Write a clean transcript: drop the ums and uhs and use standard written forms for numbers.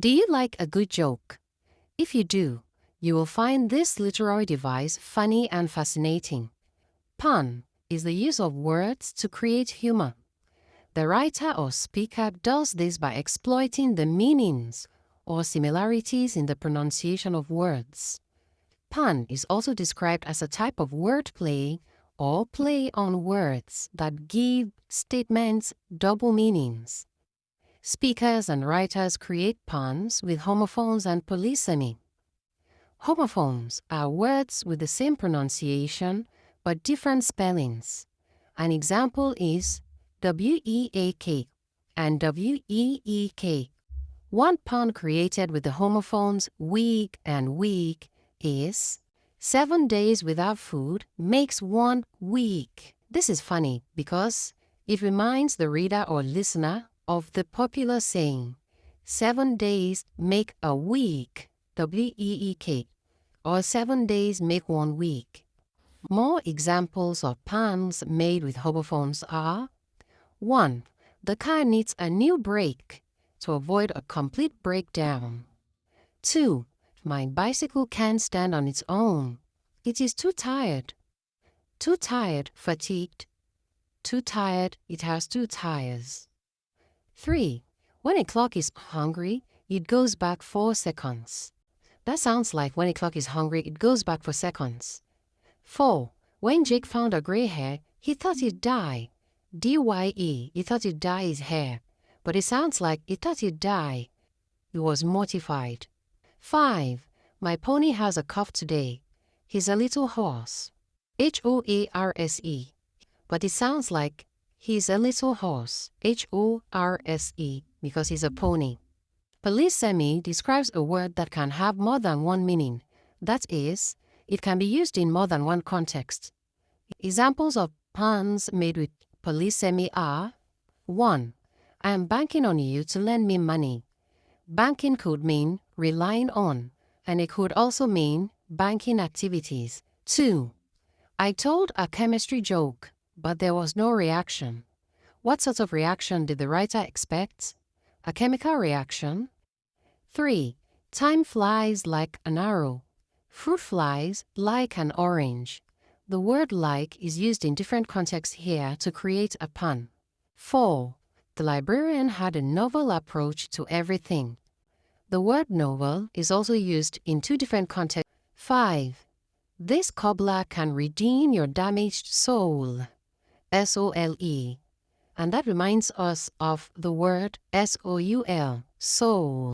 Do you like a good joke? If you do, you will find this literary device funny and fascinating. Pun is the use of words to create humor. The writer or speaker does this by exploiting the meanings or similarities in the pronunciation of words. Pun is also described as a type of wordplay or play on words that give statements double meanings. Speakers and writers create puns with homophones and polysemy. Homophones are words with the same pronunciation but different spellings. An example is weak and week. One pun created with the homophones week and week is 7 days without food makes 1 week. This is funny because it reminds the reader or listener of the popular saying, 7 days make a week, week, or 7 days make 1 week. More examples of puns made with homophones are 1. The car needs a new brake to avoid a complete breakdown. 2. My bicycle can't stand on its own. It is too tired. Too tired, fatigued. Too tired, it has 2 tires. 3. When a clock is hungry, it goes back 4 seconds. That sounds like when a clock is hungry, it goes back for seconds. 4. When Jake found a gray hair, he thought he'd die. D-Y-E, he thought he'd dye his hair. But it sounds like he thought he'd die. He was mortified. 5. My pony has a cough today. He's a little hoarse. H-O-A-R-S-E. But it sounds like he's a little horse. H-O-R-S-E, because he's a pony. Polysemy describes a word that can have more than one meaning. That is, it can be used in more than one context. Examples of puns made with polysemy are 1. I am banking on you to lend me money. Banking could mean relying on, and it could also mean banking activities. 2. I told a chemistry joke, but there was no reaction. What sort of reaction did the writer expect? A chemical reaction. 3. Time flies like an arrow. Fruit flies like an orange. The word like is used in different contexts here to create a pun. 4. The librarian had a novel approach to everything. The word novel is also used in 2 different contexts. 5. This cobbler can redeem your damaged soul. S-O-L-E. And that reminds us of the word S-O-U-L, soul.